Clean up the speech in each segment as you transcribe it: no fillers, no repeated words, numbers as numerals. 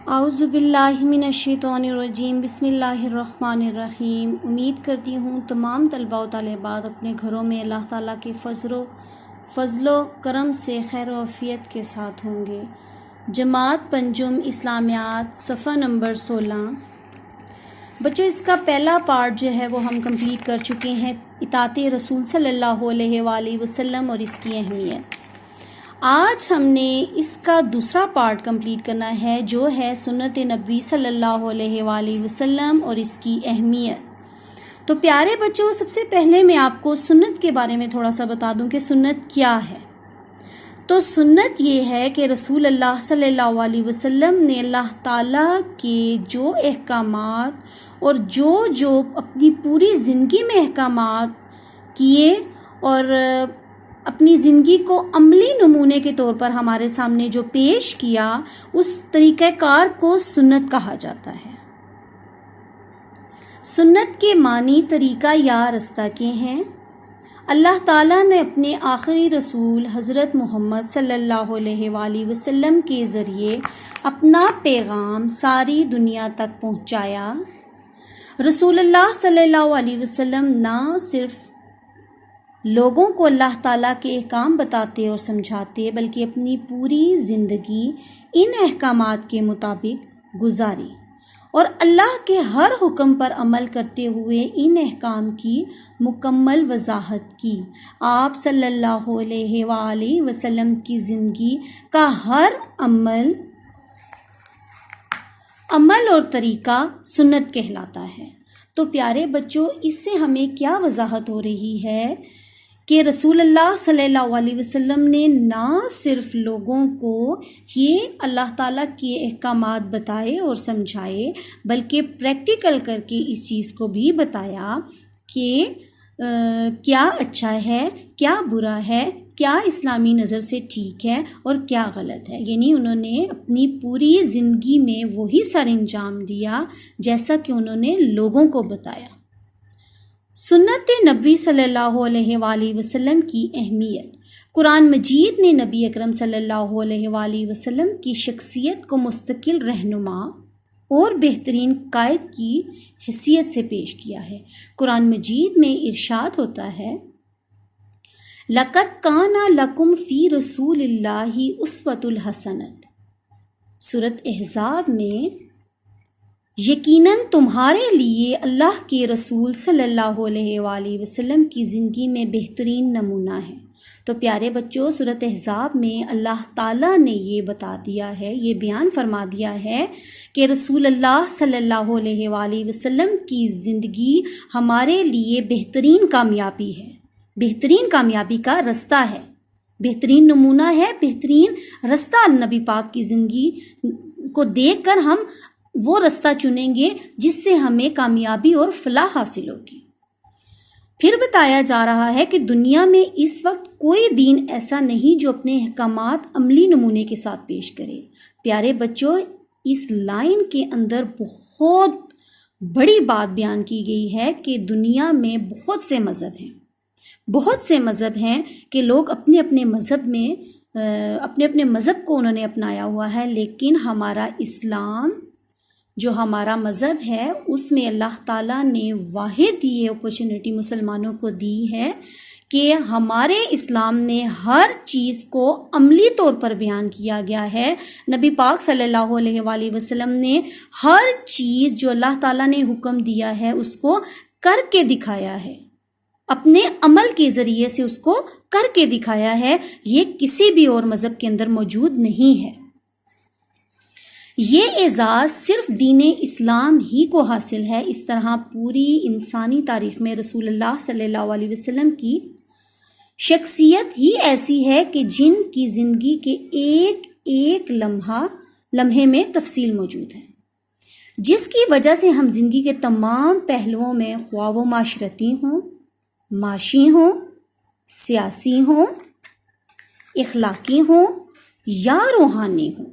اعوذ باللہ من الشیطان الرجیم، بسم اللہ الرحمن الرحیم۔ امید کرتی ہوں تمام طلباء و طالبات اپنے گھروں میں اللہ تعالیٰ کے فضل و کرم سے خیر و عافیت کے ساتھ ہوں گے۔ جماعت پنجم اسلامیات صفحہ نمبر 16۔ بچوں، اس کا پہلا پارٹ جو ہے وہ ہم کمپلیٹ کر چکے ہیں، اطاعت رسول صلی اللہ علیہ وآلہ وسلم اور اس کی اہمیت۔ آج ہم نے اس کا دوسرا پارٹ کمپلیٹ کرنا ہے، جو ہے سنت نبوی صلی اللہ علیہ وآلہ وسلم اور اس کی اہمیت۔ تو پیارے بچوں، سب سے پہلے میں آپ کو سنت کے بارے میں تھوڑا سا بتا دوں کہ سنت کیا ہے۔ تو سنت یہ ہے کہ رسول اللہ صلی اللہ علیہ وسلم نے اللہ تعالیٰ کے جو احکامات اور جو اپنی پوری زندگی میں احکامات کیے اور اپنی زندگی کو عملی نمونے کے طور پر ہمارے سامنے جو پیش کیا، اس طریقہ کار کو سنت کہا جاتا ہے۔ سنت کے معنی طریقہ یا رستہ کے ہیں۔ اللہ تعالیٰ نے اپنے آخری رسول حضرت محمد صلی اللہ علیہ وآلہ وسلم کے ذریعے اپنا پیغام ساری دنیا تک پہنچایا۔ رسول اللہ صلی اللہ علیہ وسلم نہ صرف لوگوں کو اللہ تعالیٰ کے احکام بتاتے اور سمجھاتے، بلکہ اپنی پوری زندگی ان احکامات کے مطابق گزاری اور اللہ کے ہر حکم پر عمل کرتے ہوئے ان احکام کی مکمل وضاحت کی۔ آپ صلی اللہ علیہ وآلہ وسلم کی زندگی کا ہر عمل اور طریقہ سنت کہلاتا ہے۔ تو پیارے بچوں، اس سے ہمیں کیا وضاحت ہو رہی ہے کہ رسول اللہ صلی اللہ علیہ وسلم نے نہ صرف لوگوں کو یہ اللہ تعالیٰ کے احکامات بتائے اور سمجھائے، بلکہ پریکٹیکل کر کے اس چیز کو بھی بتایا کہ کیا اچھا ہے، کیا برا ہے، کیا اسلامی نظر سے ٹھیک ہے اور کیا غلط ہے۔ یعنی انہوں نے اپنی پوری زندگی میں وہی سر انجام دیا جیسا کہ انہوں نے لوگوں کو بتایا۔ سنت نبوی صلی اللہ علیہ وآلہ وسلم کی اہمیت۔ قرآن مجید نے نبی اکرم صلی اللہ علیہ وآلہ وسلم کی شخصیت کو مستقل رہنما اور بہترین قائد کی حیثیت سے پیش کیا ہے۔ قرآن مجید میں ارشاد ہوتا ہے، لَقَدْ كَانَ لَكُمْ فِي رَسُولِ اللَّهِ أُسْوَةٌ حَسَنَةٌ۔ سورۃ احزاب میں یقیناً تمہارے لیے اللہ کے رسول صلی اللہ علیہ وآلہ وسلم کی زندگی میں بہترین نمونہ ہے۔ تو پیارے بچوں، سورۃ احزاب میں اللہ تعالیٰ نے یہ بتا دیا ہے، یہ بیان فرما دیا ہے کہ رسول اللہ صلی اللہ علیہ وآلہ وسلم کی زندگی ہمارے لیے بہترین کامیابی ہے، بہترین کامیابی کا رستہ ہے، بہترین نمونہ ہے، بہترین رستہ۔ نبی پاک کی زندگی کو دیکھ کر ہم وہ رستہ چنیں گے جس سے ہمیں کامیابی اور فلاح حاصل ہوگی۔ پھر بتایا جا رہا ہے کہ دنیا میں اس وقت کوئی دین ایسا نہیں جو اپنے احکامات عملی نمونے کے ساتھ پیش کرے۔ پیارے بچوں، اس لائن کے اندر بہت بڑی بات بیان کی گئی ہے کہ دنیا میں بہت سے مذہب ہیں کہ لوگ اپنے اپنے مذہب کو انہوں نے اپنایا ہوا ہے، لیکن ہمارا اسلام جو ہمارا مذہب ہے، اس میں اللہ تعالیٰ نے واحد یہ اپرچونٹی مسلمانوں کو دی ہے کہ ہمارے اسلام میں ہر چیز کو عملی طور پر بیان کیا گیا ہے۔ نبی پاک صلی اللہ علیہ وآلہ وسلم نے ہر چیز جو اللہ تعالیٰ نے حکم دیا ہے اس کو کر کے دکھایا ہے، اپنے عمل کے ذریعے سے اس کو کر کے دکھایا ہے۔ یہ کسی بھی اور مذہب کے اندر موجود نہیں ہے۔ یہ اعزاز صرف دین اسلام ہی کو حاصل ہے۔ اس طرح پوری انسانی تاریخ میں رسول اللہ صلی اللہ علیہ وسلم کی شخصیت ہی ایسی ہے کہ جن کی زندگی کے ایک لمحے میں تفصیل موجود ہے، جس کی وجہ سے ہم زندگی کے تمام پہلوؤں میں، خواہ وہ معاشرتی ہوں، معاشی ہوں، سیاسی ہوں، اخلاقی ہوں یا روحانی ہوں،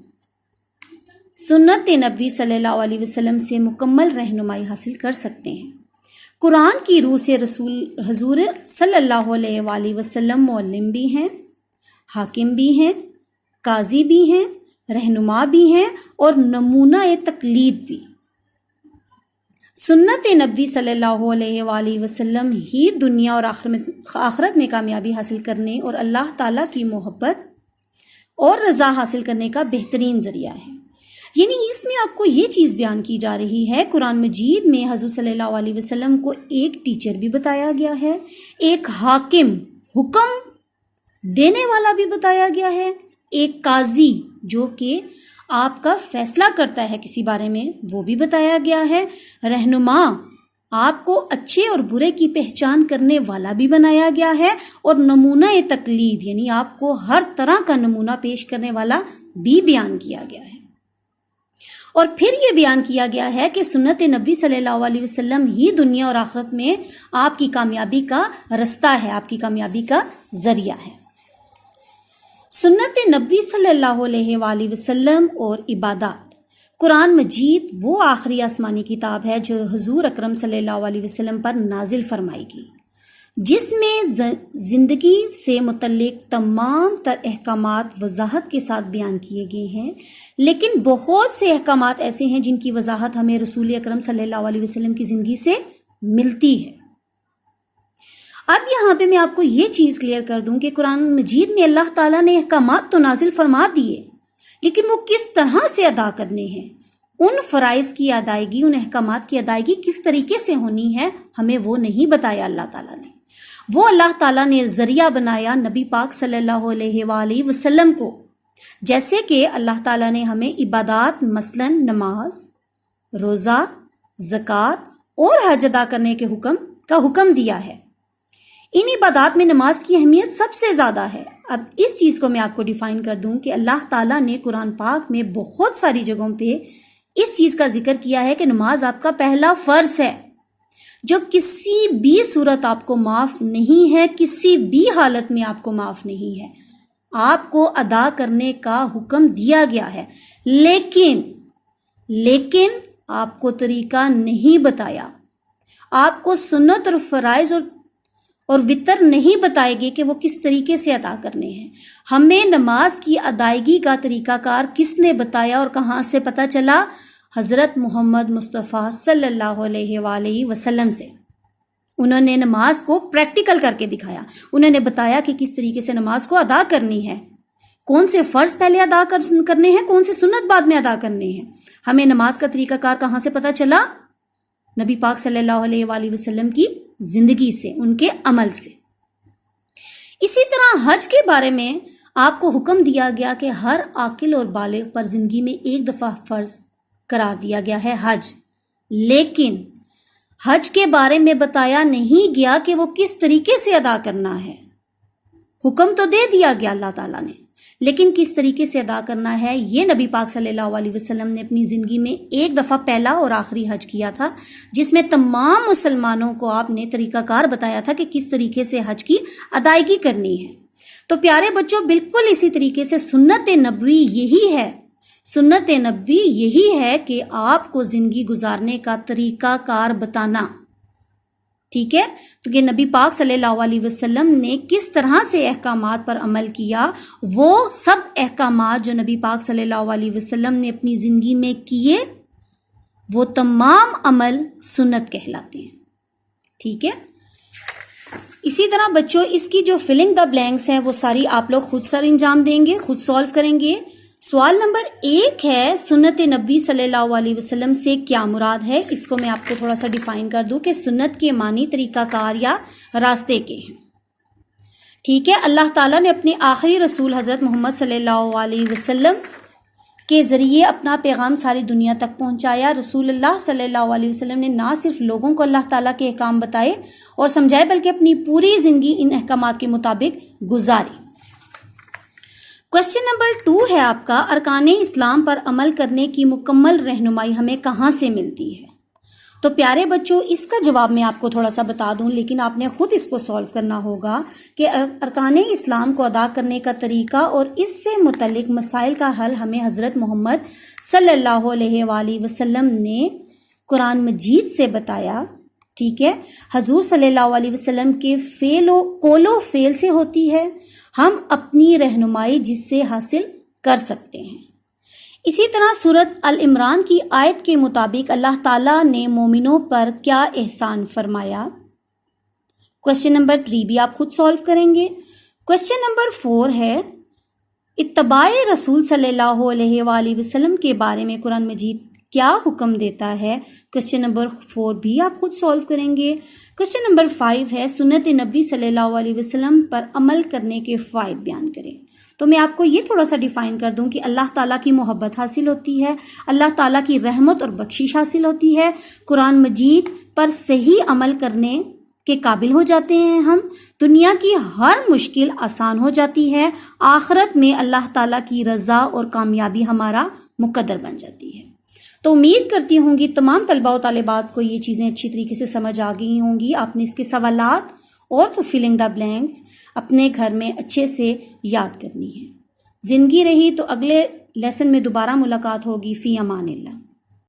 سنت نبوی صلی اللہ علیہ وسلم سے مکمل رہنمائی حاصل کر سکتے ہیں۔ قرآن کی روح سے حضور صلی اللہ علیہ وآلہ وسلم معلم بھی ہیں، حاکم بھی ہیں، قاضی بھی ہیں، رہنما بھی ہیں اور نمونہ تقلید بھی۔ سنت نبی صلی اللہ علیہ وآلہ وسلم ہی دنیا اور آخرت میں کامیابی حاصل کرنے اور اللہ تعالیٰ کی محبت اور رضا حاصل کرنے کا بہترین ذریعہ ہے۔ یعنی اس میں آپ کو یہ چیز بیان کی جا رہی ہے، قرآن مجید میں حضور صلی اللہ علیہ وسلم کو ایک ٹیچر بھی بتایا گیا ہے، ایک حاکم حکم دینے والا بھی بتایا گیا ہے، ایک قاضی جو کہ آپ کا فیصلہ کرتا ہے کسی بارے میں وہ بھی بتایا گیا ہے، رہنما آپ کو اچھے اور برے کی پہچان کرنے والا بھی بنایا گیا ہے، اور نمونہ تقلید یعنی آپ کو ہر طرح کا نمونہ پیش کرنے والا بھی بیان کیا گیا ہے۔ اور پھر یہ بیان کیا گیا ہے کہ سنت نبی صلی اللہ علیہ وسلم ہی دنیا اور آخرت میں آپ کی کامیابی کا رستہ ہے، آپ کی کامیابی کا ذریعہ ہے۔ سنت نبی صلی اللہ علیہ وآلہ وسلم اور عبادات۔ قرآن مجید وہ آخری آسمانی کتاب ہے جو حضور اکرم صلی اللہ علیہ وسلم پر نازل فرمائی گئی، جس میں زندگی سے متعلق تمام تر احکامات وضاحت کے ساتھ بیان کیے گئے ہیں، لیکن بہت سے احکامات ایسے ہیں جن کی وضاحت ہمیں رسول اکرم صلی اللہ علیہ وسلم کی زندگی سے ملتی ہے۔ اب یہاں پہ میں آپ کو یہ چیز کلیئر کر دوں کہ قرآن مجید میں اللہ تعالیٰ نے احکامات تو نازل فرما دیے، لیکن وہ کس طرح سے ادا کرنے ہیں، ان فرائض کی ادائیگی، ان احکامات کی ادائیگی کس طریقے سے ہونی ہے، ہمیں وہ نہیں بتایا اللہ تعالیٰ نے۔ وہ اللہ تعالیٰ نے ذریعہ بنایا نبی پاک صلی اللہ علیہ وآلہ وسلم کو، جیسے کہ اللہ تعالیٰ نے ہمیں عبادات مثلا نماز، روزہ، زکوٰۃ اور حج ادا کرنے کے حکم دیا ہے۔ ان عبادات میں نماز کی اہمیت سب سے زیادہ ہے۔ اب اس چیز کو میں آپ کو ڈیفائن کر دوں کہ اللہ تعالیٰ نے قرآن پاک میں بہت ساری جگہوں پہ اس چیز کا ذکر کیا ہے کہ نماز آپ کا پہلا فرض ہے، جو کسی بھی صورت آپ کو معاف نہیں ہے، کسی بھی حالت میں آپ کو معاف نہیں ہے، آپ کو ادا کرنے کا حکم دیا گیا ہے، لیکن آپ کو طریقہ نہیں بتایا، آپ کو سنت اور فرائض اور وتر نہیں بتائے گے کہ وہ کس طریقے سے ادا کرنے ہیں۔ ہمیں نماز کی ادائیگی کا طریقہ کار کس نے بتایا اور کہاں سے پتہ چلا؟ حضرت محمد مصطفیٰ صلی اللہ علیہ وآلہ وسلم سے۔ انہوں نے نماز کو پریکٹیکل کر کے دکھایا، انہوں نے بتایا کہ کس طریقے سے نماز کو ادا کرنی ہے، کون سے فرض پہلے ادا کرنے ہیں، کون سے سنت بعد میں ادا کرنے ہیں۔ ہمیں نماز کا طریقہ کار کہاں سے پتہ چلا؟ نبی پاک صلی اللہ علیہ وآلہ وسلم کی زندگی سے، ان کے عمل سے۔ اسی طرح حج کے بارے میں آپ کو حکم دیا گیا کہ ہر عاقل اور بالغ پر زندگی میں ایک دفعہ فرض قرار دیا گیا ہے حج، لیکن حج کے بارے میں بتایا نہیں گیا کہ وہ کس طریقے سے ادا کرنا ہے۔ حکم تو دے دیا گیا اللہ تعالیٰ نے، لیکن کس طریقے سے ادا کرنا ہے یہ نبی پاک صلی اللہ علیہ وسلم نے اپنی زندگی میں ایک دفعہ پہلا اور آخری حج کیا تھا، جس میں تمام مسلمانوں کو آپ نے طریقہ کار بتایا تھا کہ کس طریقے سے حج کی ادائیگی کرنی ہے۔ تو پیارے بچوں، بالکل اسی طریقے سے سنت نبوی یہی ہے، سنت نبوی یہی ہے کہ آپ کو زندگی گزارنے کا طریقہ کار بتانا، ٹھیک ہے؟ تو کہ نبی پاک صلی اللہ علیہ وسلم نے کس طرح سے احکامات پر عمل کیا، وہ سب احکامات جو نبی پاک صلی اللہ علیہ وسلم نے اپنی زندگی میں کیے، وہ تمام عمل سنت کہلاتے ہیں، ٹھیک ہے؟ اسی طرح بچوں، اس کی جو فلنگ دا بلینکس ہیں وہ ساری آپ لوگ خود سر انجام دیں گے، خود سولو کریں گے۔ سوال نمبر 1 ہے، سنت نبی صلی اللہ علیہ وسلم سے کیا مراد ہے؟ اس کو میں آپ کو تھوڑا سا ڈیفائن کر دوں کہ سنت کے معنی طریقہ کار یا راستے کے ہیں، ٹھیک ہے؟ اللہ تعالیٰ نے اپنے آخری رسول حضرت محمد صلی اللہ علیہ وسلم کے ذریعے اپنا پیغام ساری دنیا تک پہنچایا۔ رسول اللہ صلی اللہ علیہ وسلم نے نہ صرف لوگوں کو اللہ تعالیٰ کے احکام بتائے اور سمجھائے، بلکہ اپنی پوری زندگی ان احکامات کے مطابق گزاری۔ کوسچن نمبر 2 ہے آپ کا، ارکان اسلام پر عمل کرنے کی مکمل رہنمائی ہمیں کہاں سے ملتی ہے؟ تو پیارے بچوں، اس کا جواب میں آپ کو تھوڑا سا بتا دوں، لیکن آپ نے خود اس کو سولو کرنا ہوگا کہ ارکان اسلام کو ادا کرنے کا طریقہ اور اس سے متعلق مسائل کا حل ہمیں حضرت محمد صلی اللہ علیہ وآلہ وسلم نے قرآن مجید سے بتایا، ٹھیک ہے؟ حضور صلی اللہ علیہ وسلم کے قول و فعل سے ہوتی ہے، ہم اپنی رہنمائی جس سے حاصل کر سکتے ہیں۔ اسی طرح سورۃ العمران کی آیت کے مطابق اللہ تعالیٰ نے مومنوں پر کیا احسان فرمایا؟ کوشچن نمبر 3 بھی آپ خود سولو کریں گے۔ کوشچن نمبر 4 ہے اتباع رسول صلی اللہ علیہ وآلہ وسلم کے بارے میں قرآن مجید کیا حکم دیتا ہے؟ کوشچن نمبر 4 بھی آپ خود سولو کریں گے۔ کوشچن نمبر 5 ہے سنت نبی صلی اللہ علیہ وسلم پر عمل کرنے کے فوائد بیان کریں۔ تو میں آپ کو یہ تھوڑا سا ڈیفائن کر دوں کہ اللہ تعالیٰ کی محبت حاصل ہوتی ہے، اللہ تعالیٰ کی رحمت اور بخشش حاصل ہوتی ہے، قرآن مجید پر صحیح عمل کرنے کے قابل ہو جاتے ہیں ہم، دنیا کی ہر مشکل آسان ہو جاتی ہے، آخرت میں اللہ تعالیٰ کی رضا اور کامیابی ہمارا مقدر بن جاتی ہے۔ تو امید کرتی ہوں گی تمام طلباء و طالبات کو یہ چیزیں اچھی طریقے سے سمجھ آ گئی ہوں گی۔ آپ نے اس کے سوالات اور تو فلنگ دا بلینکس اپنے گھر میں اچھے سے یاد کرنی ہے۔ زندگی رہی تو اگلے لیسن میں دوبارہ ملاقات ہوگی۔ فی امان اللہ۔